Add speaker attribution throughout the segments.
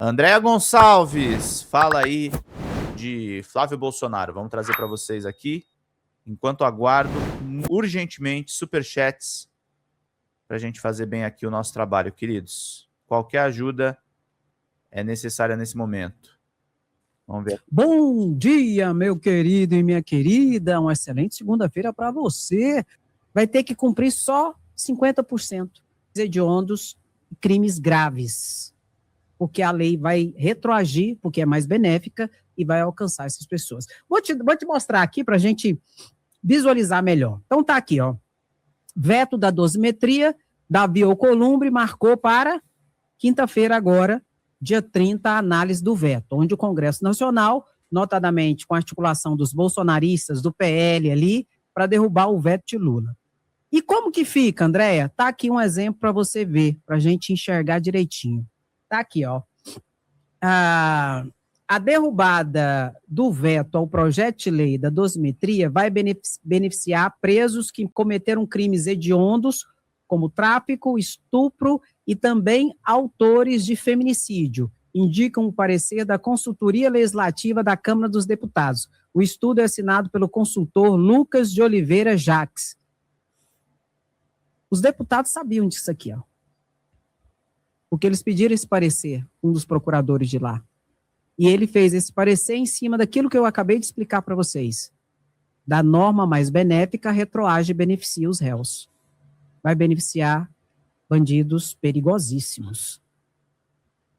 Speaker 1: Andréa Gonçalves, fala aí de Flávio Bolsonaro. Vamos trazer para vocês aqui, enquanto aguardo urgentemente superchats para a gente fazer bem aqui o nosso trabalho, queridos. Qualquer ajuda é necessária nesse momento. Vamos ver.
Speaker 2: Bom dia, meu querido e minha querida. Uma excelente segunda-feira para você. Vai ter que cumprir só 50% hediondos e crimes graves, porque a lei vai retroagir, porque é mais benéfica e vai alcançar essas pessoas. Vou te mostrar aqui para a gente visualizar melhor. Então tá aqui, ó. Veto da dosimetria, Davi Alcolumbre marcou para quinta-feira agora, dia 30, a análise do veto, onde o Congresso Nacional, notadamente com a articulação dos bolsonaristas, do PL ali, para derrubar o veto de Lula. E como que fica, Andréa? Tá aqui um exemplo para você ver, para a gente enxergar direitinho. Tá aqui, ó. A derrubada do veto ao projeto de lei da dosimetria vai beneficiar presos que cometeram crimes hediondos, como tráfico, estupro e também autores de feminicídio, indicam o parecer da Consultoria Legislativa da Câmara dos Deputados. O estudo é assinado pelo consultor Lucas de Oliveira Jacques. Os deputados sabiam disso aqui, ó. Porque eles pediram esse parecer, um dos procuradores de lá. E ele fez esse parecer em cima daquilo que eu acabei de explicar para vocês. Da norma mais benéfica, retroage e beneficia os réus. Vai beneficiar bandidos perigosíssimos.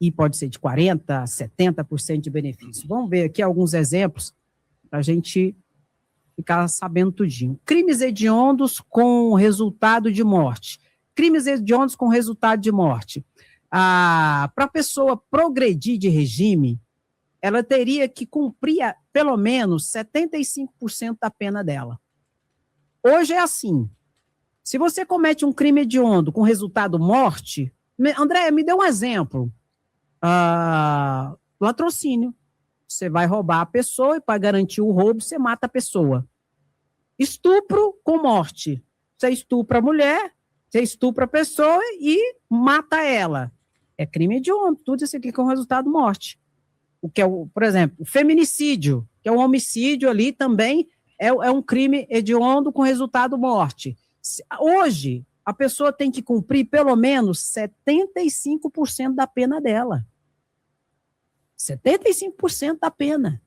Speaker 2: E pode ser de 40% a 70% de benefício. Vamos ver aqui alguns exemplos para a gente ficar sabendo tudinho. Crimes hediondos com resultado de morte. Crimes hediondos com resultado de morte. Para a pessoa progredir de regime, ela teria que cumprir pelo menos 75% da pena dela. Hoje é assim. Se você comete um crime hediondo com resultado morte, André, me dê um exemplo. Latrocínio. Você vai roubar a pessoa e para garantir o roubo, você mata a pessoa. Estupro com morte. Você estupra a mulher, você estupra a pessoa e mata ela. É crime hediondo, tudo isso aqui com resultado morte. O que é, por exemplo, o feminicídio, que é um homicídio ali também, é um crime hediondo com resultado morte. Hoje, a pessoa tem que cumprir pelo menos 75% da pena dela. 75% da pena.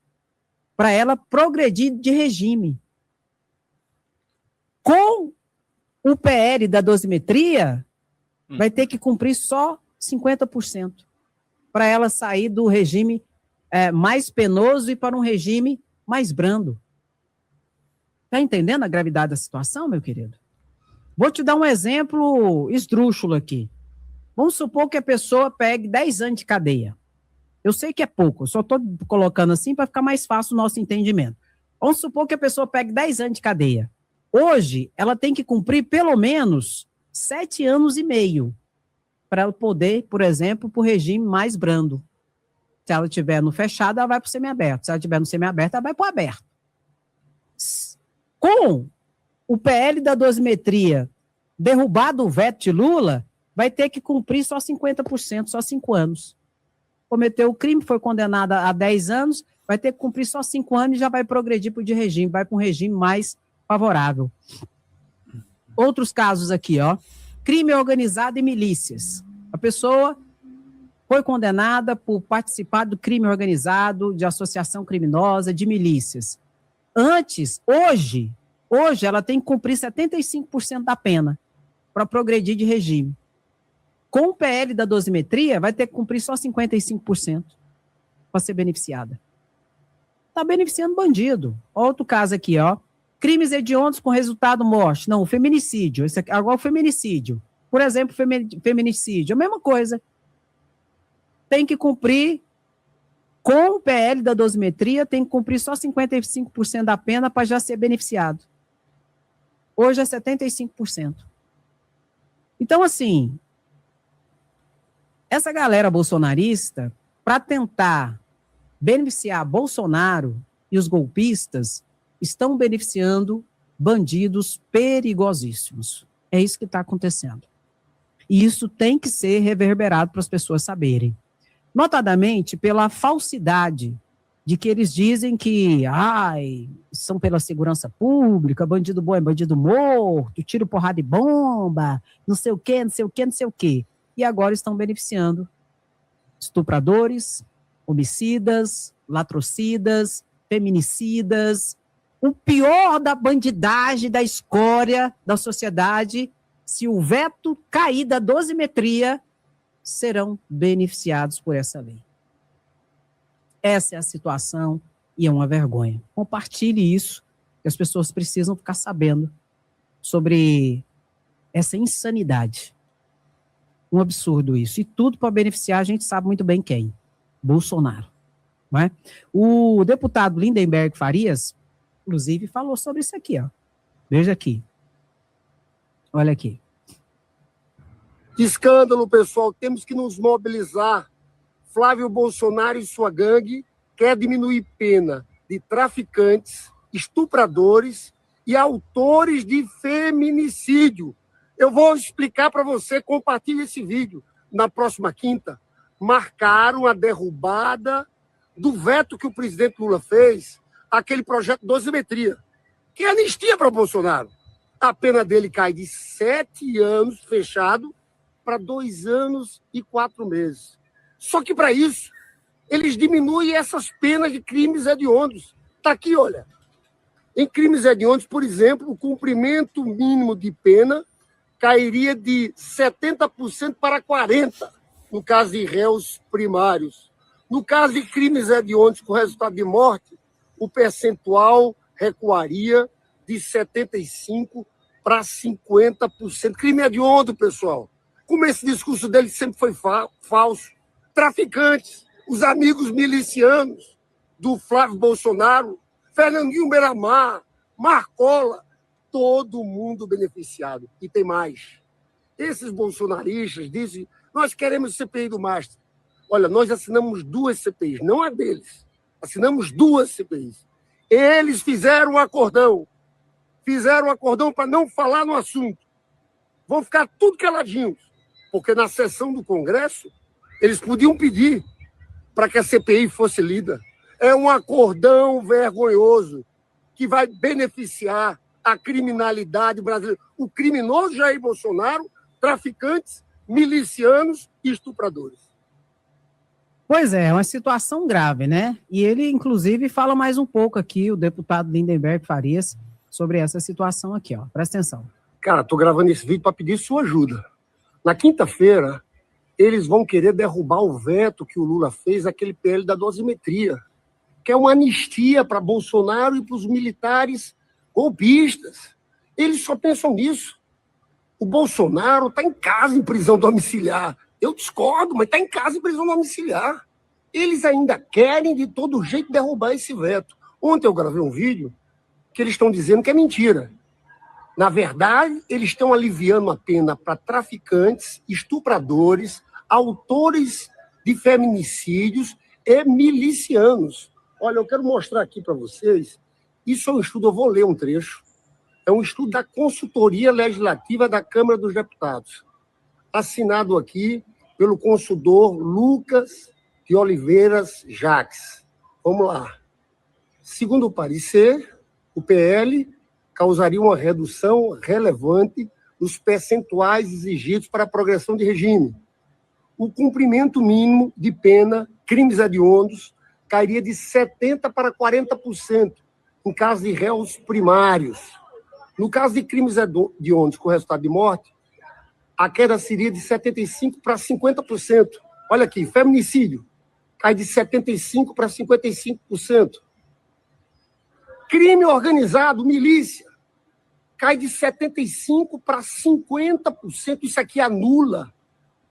Speaker 2: Para ela progredir de regime. Com o PL da dosimetria, vai ter que cumprir só 50%. Para ela sair do regime mais penoso e para um regime mais brando. Está entendendo a gravidade da situação, meu querido? Vou te dar um exemplo esdrúxulo aqui. Vamos supor que a pessoa pegue 10 anos de cadeia. Eu sei que é pouco, só estou colocando assim para ficar mais fácil o nosso entendimento. Vamos supor que a pessoa pegue 10 anos de cadeia. Hoje, ela tem que cumprir pelo menos 7 anos e meio para ela poder, por exemplo, para o regime mais brando. Se ela estiver no fechado, ela vai para o semiaberto. Se ela estiver no semiaberto, ela vai para o aberto. Com o PL da dosimetria derrubado o veto de Lula, vai ter que cumprir só 50%, só 5 anos. Cometeu o crime, foi condenado a 10 anos, vai ter que cumprir só 5 anos e já vai progredir para o de regime, vai para um regime mais favorável. Outros casos aqui, ó. Crime organizado e milícias. A pessoa foi condenada por participar do crime organizado, de associação criminosa, de milícias. Hoje ela tem que cumprir 75% da pena para progredir de regime. Com o PL da dosimetria, vai ter que cumprir só 55% para ser beneficiada. Está beneficiando bandido. Outro caso aqui, ó. Crimes hediondos com resultado morte. Não, o feminicídio. Esse aqui, agora o feminicídio. Por exemplo, feminicídio. A mesma coisa. Tem que cumprir, com o PL da dosimetria, tem que cumprir só 55% da pena para já ser beneficiado. Hoje é 75%. Então, assim, essa galera bolsonarista, para tentar beneficiar Bolsonaro e os golpistas, estão beneficiando bandidos perigosíssimos. É isso que está acontecendo. E isso tem que ser reverberado para as pessoas saberem. notadamente pela falsidade de que eles dizem que são pela segurança pública, bandido bom é bandido morto, tiro, porrada e bomba, não sei o quê, não sei o quê, não sei o quê. E agora estão beneficiando estupradores, homicidas, latrocidas, feminicidas, o pior da bandidagem, da escória da sociedade. Se o veto cair da dosimetria, serão beneficiados por essa lei. Essa é a situação e é uma vergonha. Compartilhe isso, que as pessoas precisam ficar sabendo sobre essa insanidade. Um absurdo isso. E tudo para beneficiar, a gente sabe muito bem quem. Bolsonaro. Não é? O deputado Lindenberg Farias, inclusive, falou sobre isso aqui. Ó. Veja aqui. Olha aqui.
Speaker 3: Escândalo, pessoal. Temos que nos mobilizar. Flávio Bolsonaro e sua gangue quer diminuir pena de traficantes, estupradores e autores de feminicídio. Eu vou explicar para você, compartilhe esse vídeo. Na próxima quinta, marcaram a derrubada do veto que o presidente Lula fez àquele projeto dosimetria, que é anistia para Bolsonaro. A pena dele cai de 7 anos fechado para 2 anos e 4 meses. Só que, para isso, eles diminuem essas penas de crimes hediondos. Está aqui, olha. Em crimes hediondos, por exemplo, o cumprimento mínimo de pena cairia de 70% para 40%, no caso de réus primários. No caso de crimes hediondos com resultado de morte, o percentual recuaria de 75% para 50%. Crime hediondo, pessoal. Como esse discurso dele sempre foi falso. Traficantes, os amigos milicianos do Flávio Bolsonaro, Fernandinho Beiramar, Marcola, todo mundo beneficiado. E tem mais. Esses bolsonaristas dizem, nós queremos CPI do Mastro. Olha, nós assinamos 2 CPIs, não a deles. Assinamos 2 CPIs. Eles fizeram um acordão para não falar no assunto. Vão ficar tudo caladinhos, porque na sessão do Congresso eles podiam pedir para que a CPI fosse lida. É um acordão vergonhoso que vai beneficiar a criminalidade brasileira. O criminoso Jair Bolsonaro, traficantes, milicianos e estupradores.
Speaker 2: Pois é uma situação grave, né? E ele, inclusive, fala mais um pouco aqui, o deputado Lindenberg Farias, sobre essa situação aqui, ó. Presta atenção.
Speaker 3: Cara, estou gravando esse vídeo para pedir sua ajuda. Na quinta-feira, eles vão querer derrubar o veto que o Lula fez àquele PL da dosimetria, que é uma anistia para Bolsonaro e para os militares golpistas. Eles só pensam nisso. O Bolsonaro está em casa em prisão domiciliar. Eu discordo, mas está em casa em prisão domiciliar. Eles ainda querem, de todo jeito, derrubar esse veto. Ontem eu gravei um vídeo que eles estão dizendo que é mentira. Na verdade, eles estão aliviando a pena para traficantes, estupradores, autores de feminicídios e milicianos. Olha, eu quero mostrar aqui para vocês. Isso é um estudo, eu vou ler um trecho. É um estudo da Consultoria Legislativa da Câmara dos Deputados, assinado aqui pelo consultor Lucas de Oliveiras Jacques. Vamos lá. Segundo o parecer, o PL causaria uma redução relevante nos percentuais exigidos para a progressão de regime. O cumprimento mínimo de pena, crimes hediondos, cairia de 70% para 40% em caso de réus primários. No caso de crimes hediondos com resultado de morte, a queda seria de 75% para 50%. Olha aqui, feminicídio cai de 75% para 55%. Crime organizado, milícia, cai de 75% para 50%. Isso aqui anula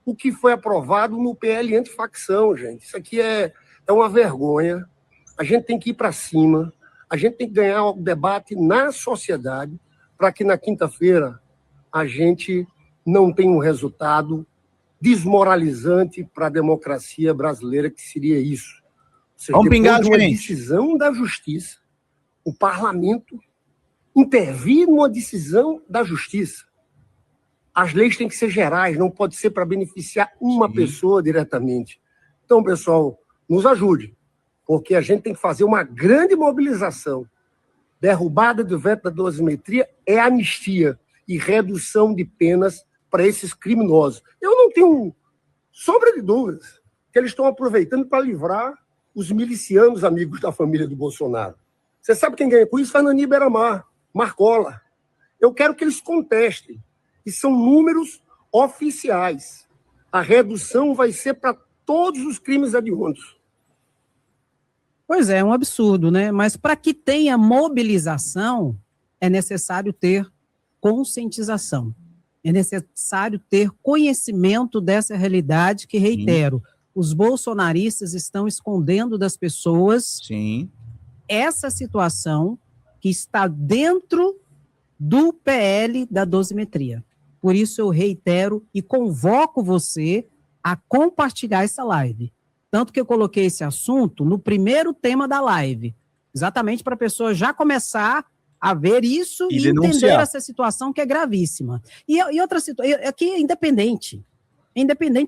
Speaker 3: o que foi aprovado no PL antifacção, gente. Isso aqui é uma vergonha. A gente tem que ir para cima. A gente tem que ganhar o debate na sociedade para que na quinta-feira a gente não tenha um resultado desmoralizante para a democracia brasileira, que seria isso. Ou seja,
Speaker 1: vamos pingar,
Speaker 3: depois de uma
Speaker 1: gente.
Speaker 3: decisão da justiça, o parlamento intervir numa decisão da justiça. As leis têm que ser gerais, não pode ser para beneficiar uma pessoa diretamente. Então, pessoal, nos ajude, porque a gente tem que fazer uma grande mobilização. Derrubada do veto da dosimetria é anistia e redução de penas para esses criminosos. Eu não tenho sombra de dúvidas que eles estão aproveitando para livrar os milicianos amigos da família do Bolsonaro. Você sabe quem ganha com isso? Fernandinho Beiramar, Marcola. Eu quero que eles contestem, e são números oficiais. A redução vai ser para todos os crimes hediondos.
Speaker 2: Pois é um absurdo, né? Mas para que tenha mobilização, é necessário ter conscientização. É necessário ter conhecimento dessa realidade que, reitero, os bolsonaristas estão escondendo das pessoas essa situação que está dentro do PL da dosimetria. Por isso eu reitero e convoco você a compartilhar essa live. Tanto que eu coloquei esse assunto no primeiro tema da live, exatamente para a pessoa já começar a ver isso e entender essa situação que é gravíssima. E outra situação, aqui é independente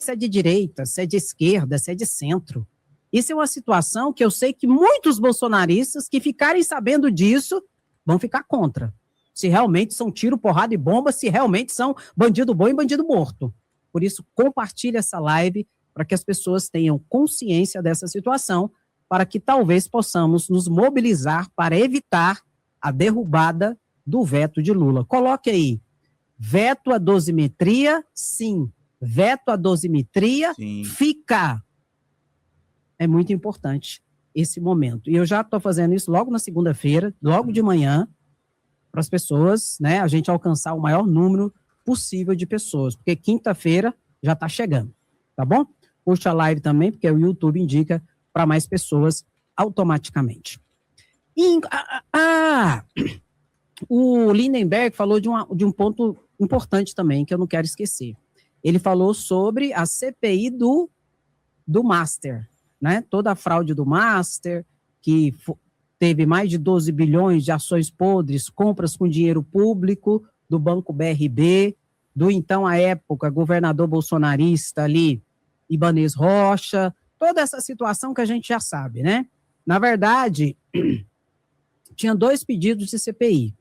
Speaker 2: se é de direita, se é de esquerda, se é de centro. Isso é uma situação que eu sei que muitos bolsonaristas que ficarem sabendo disso vão ficar contra. Se realmente são tiro, porrada e bomba, se realmente são bandido bom e bandido morto. Por isso, compartilhe essa live para que as pessoas tenham consciência dessa situação, para que talvez possamos nos mobilizar para evitar a derrubada do veto de Lula. Coloque aí, veto à dosimetria, sim. Veto à dosimetria, fica. É muito importante esse momento. E eu já estou fazendo isso logo na segunda-feira, logo de manhã, para as pessoas, né, a gente alcançar o maior número possível de pessoas, porque quinta-feira já está chegando, tá bom? Puxa a live também, porque o YouTube indica para mais pessoas automaticamente. E, o Lindenberg falou de um ponto importante também, que eu não quero esquecer. Ele falou sobre a CPI do Master, né? Toda a fraude do Master, que teve mais de 12 bilhões de ações podres, compras com dinheiro público do Banco BRB, do então, à época, governador bolsonarista ali, Ibanez Rocha, toda essa situação que a gente já sabe, né? Na verdade, tinha 2 pedidos de CPI.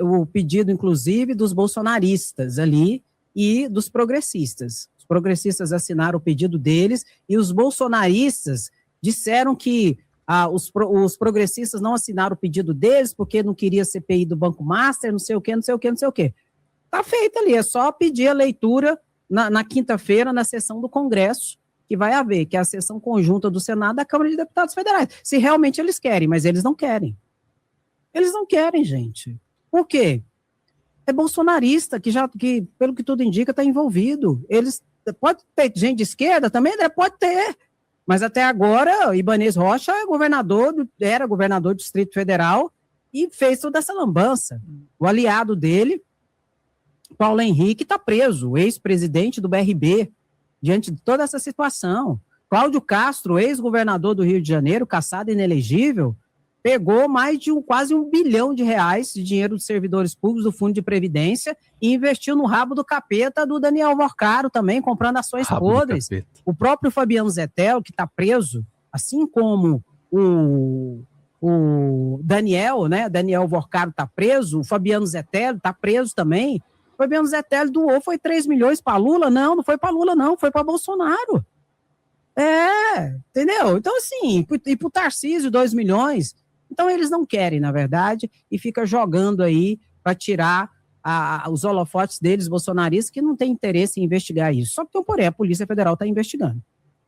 Speaker 2: O pedido, inclusive, dos bolsonaristas ali e dos progressistas. Os progressistas assinaram o pedido deles e os bolsonaristas disseram que os progressistas não assinaram o pedido deles porque não queria CPI do Banco Master, não sei o quê, não sei o quê, não sei o quê. Tá feito ali, é só pedir a leitura na quinta-feira, na sessão do Congresso, que vai haver, que é a sessão conjunta do Senado e da Câmara de Deputados Federais. Se realmente eles querem, mas eles não querem. Eles não querem, gente. Por quê? É bolsonarista que, pelo que tudo indica, está envolvido. Eles, pode ter gente de esquerda também, né? Pode ter. Mas até agora, Ibanez Rocha era governador do Distrito Federal e fez toda essa lambança. O aliado dele, Paulo Henrique, está preso, o ex-presidente do BRB, diante de toda essa situação. Cláudio Castro, ex-governador do Rio de Janeiro, cassado e inelegível, pegou mais de quase R$1 bilhão de dinheiro dos servidores públicos do Fundo de Previdência e investiu no rabo do capeta do Daniel Vorcaro também, comprando ações podres. O próprio Fabiano Zettel, que está preso, assim como o Daniel, né? Daniel Vorcaro está preso, o Fabiano Zettel está preso também. O Fabiano Zettel doou, foi 3 milhões para Lula? Não foi para Lula, não, foi para Bolsonaro. Entendeu? Então, assim, e para o Tarcísio, 2 milhões. Então, eles não querem, na verdade, e fica jogando aí para tirar os holofotes deles, bolsonaristas, que não tem interesse em investigar isso. Só que, porém, a Polícia Federal está investigando.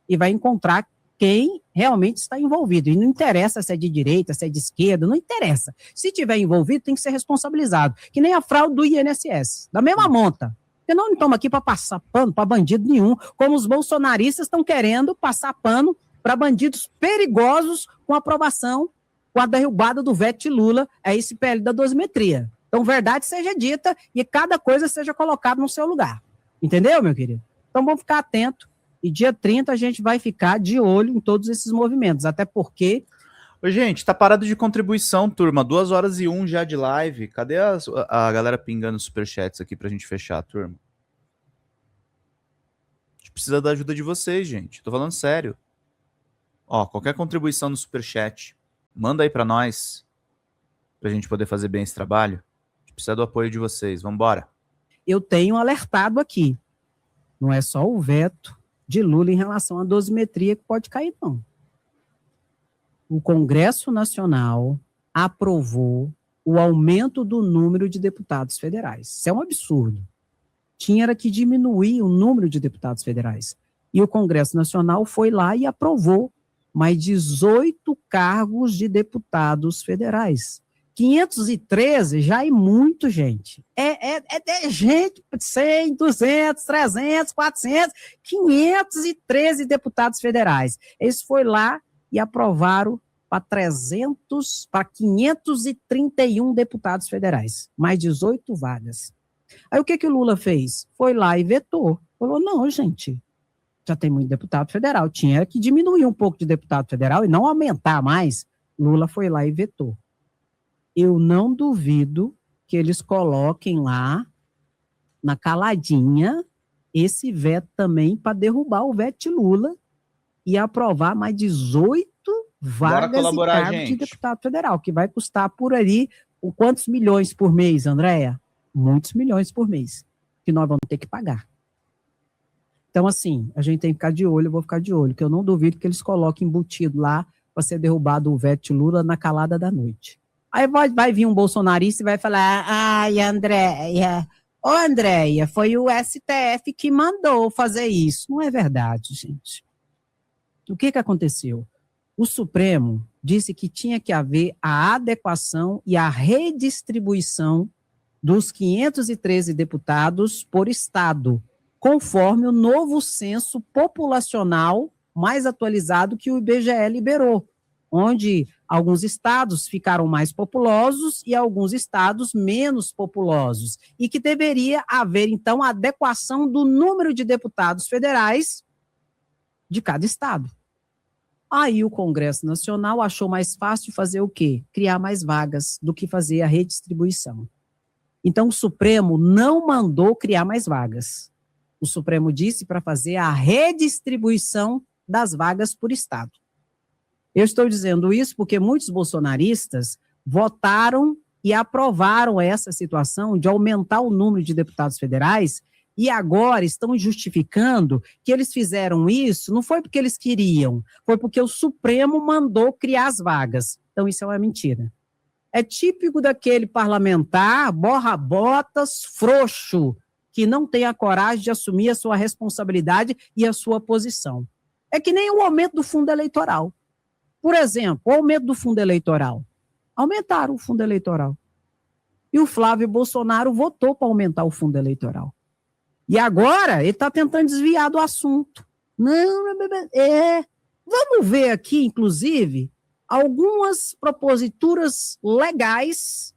Speaker 2: E vai encontrar quem realmente está envolvido. E não interessa se é de direita, se é de esquerda, não interessa. Se tiver envolvido, tem que ser responsabilizado. Que nem a fraude do INSS, da mesma monta. Porque não estamos aqui para passar pano para bandido nenhum, como os bolsonaristas estão querendo passar pano para bandidos perigosos com aprovação, com a derrubada do veto de Lula, é esse PL da dosimetria. Então, verdade seja dita e cada coisa seja colocada no seu lugar. Entendeu, meu querido? Então, vamos ficar atento. E dia 30 a gente vai ficar de olho em todos esses movimentos, até porque...
Speaker 1: Oi, gente, tá parado de contribuição, turma. 2h01 já de live. Cadê a galera pingando superchats aqui pra gente fechar, turma? A gente precisa da ajuda de vocês, gente. Tô falando sério. Ó, qualquer contribuição no Superchat, manda aí pra nós, pra gente poder fazer bem esse trabalho. A gente precisa do apoio de vocês. Vambora.
Speaker 2: Eu tenho alertado aqui. Não é só o veto de Lula em relação à dosimetria que pode cair, não. O Congresso Nacional aprovou o aumento do número de deputados federais. Isso é um absurdo. Tinha que diminuir o número de deputados federais. E o Congresso Nacional foi lá e aprovou mais 18 cargos de deputados federais. 513 já é muito, gente. É gente, 100, 200, 300, 400, 513 deputados federais. Eles foram lá e aprovaram para 531 deputados federais, mais 18 vagas. Aí o que o Lula fez? Foi lá e vetou. Falou, não, gente, já tem muito deputado federal, tinha que diminuir um pouco de deputado federal e não aumentar mais. Lula foi lá e vetou. Eu não duvido que eles coloquem lá, na caladinha, esse veto também para derrubar o veto de Lula e aprovar mais 18 vagas e cargos de deputado federal, que vai custar por ali quantos milhões por mês, Andréia? Muitos milhões por mês, que nós vamos ter que pagar. Então, assim, a gente tem que ficar de olho, eu vou ficar de olho, que eu não duvido que eles coloquem embutido lá para ser derrubado o veto de Lula na calada da noite. Aí vai vir um bolsonarista e vai falar, ai, Andréia, ô Andréia, foi o STF que mandou fazer isso. Não é verdade, gente. O que aconteceu? O Supremo disse que tinha que haver a adequação e a redistribuição dos 513 deputados por estado, conforme o novo censo populacional mais atualizado que o IBGE liberou, onde alguns estados ficaram mais populosos e alguns estados menos populosos, e que deveria haver, então, a adequação do número de deputados federais de cada estado. Aí o Congresso Nacional achou mais fácil fazer o quê? Criar mais vagas do que fazer a redistribuição. Então, o Supremo não mandou criar mais vagas. O Supremo disse para fazer a redistribuição das vagas por estado. Eu estou dizendo isso porque muitos bolsonaristas votaram e aprovaram essa situação de aumentar o número de deputados federais e agora estão justificando que eles fizeram isso, não foi porque eles queriam, foi porque o Supremo mandou criar as vagas. Então, isso é uma mentira. É típico daquele parlamentar, borra-botas, frouxo, que não tem a coragem de assumir a sua responsabilidade e a sua posição. É que nem o aumento do fundo eleitoral. Por exemplo, o aumento do fundo eleitoral. Aumentaram o fundo eleitoral. E o Flávio Bolsonaro votou para aumentar o fundo eleitoral. E agora ele está tentando desviar do assunto. Vamos ver aqui, inclusive, algumas proposituras legais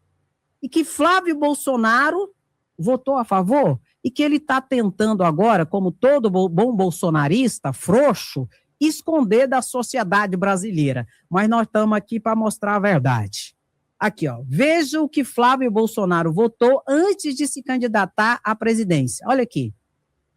Speaker 2: e que Flávio Bolsonaro votou a favor e que ele está tentando agora, como todo bom bolsonarista, frouxo, esconder da sociedade brasileira. Mas nós estamos aqui para mostrar a verdade. Aqui, ó, veja o que Flávio Bolsonaro votou antes de se candidatar à presidência. Olha aqui.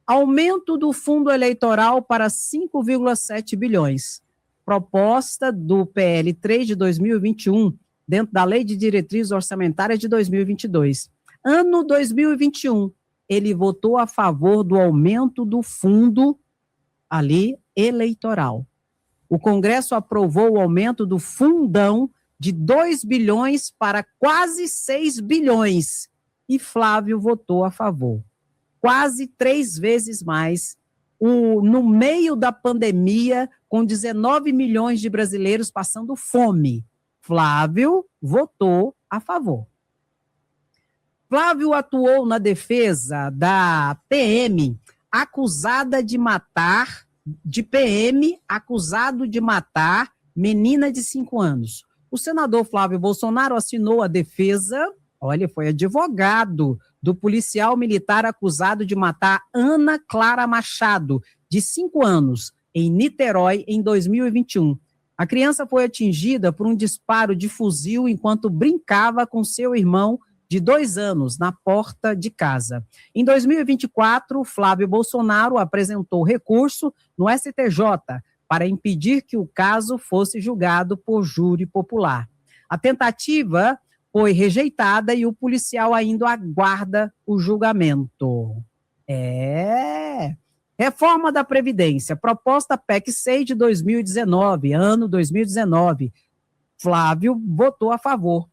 Speaker 2: Aumento do fundo eleitoral para 5,7 bilhões. Proposta do PL 3 de 2021, dentro da Lei de Diretrizes Orçamentárias de 2022. Ano 2021, ele votou a favor do aumento do fundo ali eleitoral. O Congresso aprovou o aumento do fundão de 2 bilhões para quase 6 bilhões. E Flávio votou a favor. Quase 3 vezes mais. No meio da pandemia, com 19 milhões de brasileiros passando fome, Flávio votou a favor. Flávio atuou na defesa da PM, acusado de matar menina de 5 anos. O senador Flávio Bolsonaro assinou a defesa, olha, foi advogado do policial militar acusado de matar Ana Clara Machado, de 5 anos, em Niterói, em 2021. A criança foi atingida por um disparo de fuzil enquanto brincava com seu irmão de 2 anos na porta de casa. Em 2024, Flávio Bolsonaro apresentou recurso no STJ para impedir que o caso fosse julgado por júri popular. A tentativa foi rejeitada e o policial ainda aguarda o julgamento. Reforma da Previdência, proposta PEC 6 de 2019, ano 2019. Flávio votou a favor.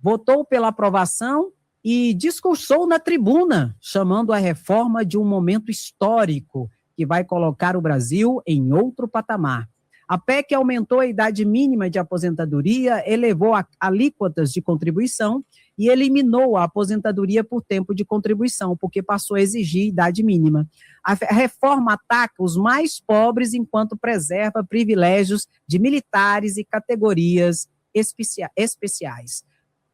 Speaker 2: Votou pela aprovação e discursou na tribuna, chamando a reforma de um momento histórico que vai colocar o Brasil em outro patamar. A PEC aumentou a idade mínima de aposentadoria, elevou alíquotas de contribuição e eliminou a aposentadoria por tempo de contribuição, porque passou a exigir idade mínima. A reforma ataca os mais pobres enquanto preserva privilégios de militares e categorias especiais.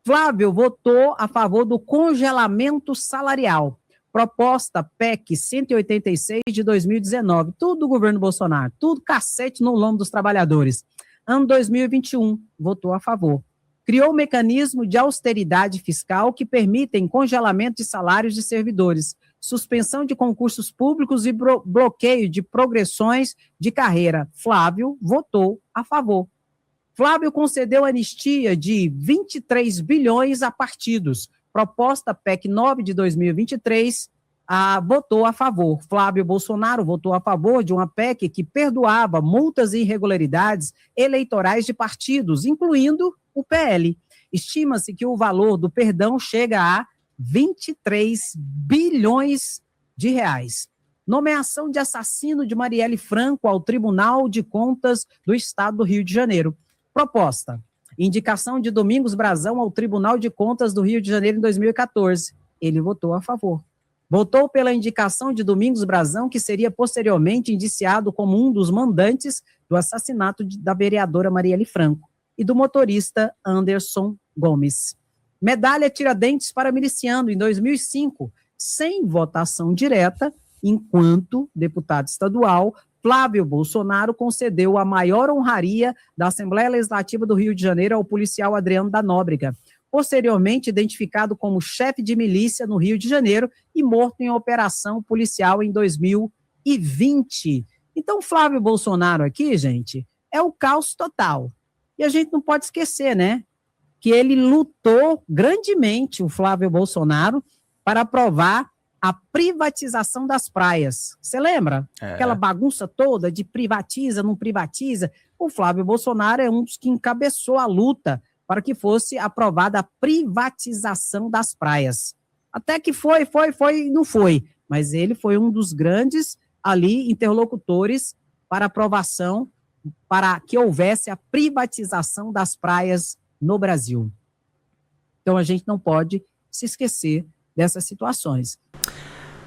Speaker 2: Flávio votou a favor do congelamento salarial. Proposta PEC 186 de 2019, tudo do governo Bolsonaro, tudo cacete no lombo dos trabalhadores. Ano 2021, votou a favor. Criou um mecanismo de austeridade fiscal que permitem congelamento de salários de servidores, suspensão de concursos públicos e bloqueio de progressões de carreira. Flávio votou a favor. Flávio concedeu anistia de 23 bilhões a partidos. Proposta PEC 9 de 2023, votou a favor. Flávio Bolsonaro votou a favor de uma PEC que perdoava multas e irregularidades eleitorais de partidos, incluindo o PL. Estima-se que o valor do perdão chega a 23 bilhões de reais. Nomeação de assassino de Marielle Franco ao Tribunal de Contas do Estado do Rio de Janeiro. Proposta: indicação de Domingos Brazão ao Tribunal de Contas do Rio de Janeiro em 2014. Ele votou a favor. Votou pela indicação de Domingos Brazão, que seria posteriormente indiciado como um dos mandantes do assassinato da vereadora Marielle Franco e do motorista Anderson Gomes. Medalha Tiradentes para miliciano em 2005, sem votação direta, enquanto deputado estadual, Flávio Bolsonaro concedeu a maior honraria da Assembleia Legislativa do Rio de Janeiro ao policial Adriano da Nóbrega, posteriormente identificado como chefe de milícia no Rio de Janeiro e morto em operação policial em 2020. Então, Flávio Bolsonaro aqui, gente, é o caos total. E a gente não pode esquecer, né, que ele lutou grandemente, o Flávio Bolsonaro, para aprovar a privatização das praias. Você lembra? Aquela bagunça toda de privatiza, não privatiza. O Flávio Bolsonaro é um dos que encabeçou a luta para que fosse aprovada a privatização das praias. Até que foi, não foi. Mas ele foi um dos grandes ali interlocutores para aprovação, para que houvesse a privatização das praias no Brasil. Então a gente não pode se esquecer dessas situações.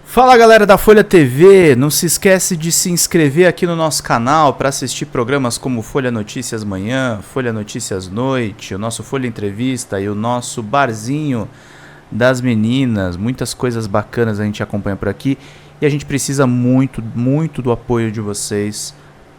Speaker 1: Fala, galera da Folha TV, não se esquece de se inscrever aqui no nosso canal para assistir programas como Folha Notícias Manhã, Folha Notícias Noite, o nosso Folha Entrevista e o nosso Barzinho das Meninas. Muitas coisas bacanas a gente acompanha por aqui e a gente precisa muito, muito do apoio de vocês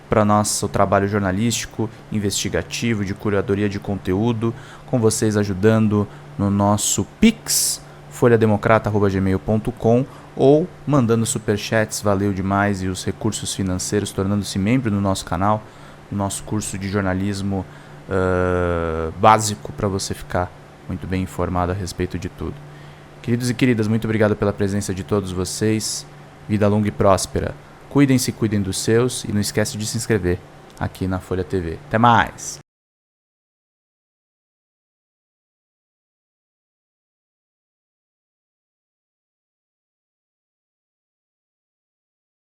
Speaker 1: para nosso trabalho jornalístico, investigativo, de curadoria de conteúdo, com vocês ajudando no nosso Pix, folhademocrata@gmail.com, ou mandando superchats, valeu demais, e os recursos financeiros, tornando-se membro do nosso canal, no nosso curso de jornalismo básico, para você ficar muito bem informado a respeito de tudo. Queridos e queridas, muito obrigado pela presença de todos vocês, vida longa e próspera, cuidem-se, cuidem dos seus, e não esquece de se inscrever aqui na Folha TV. Até mais!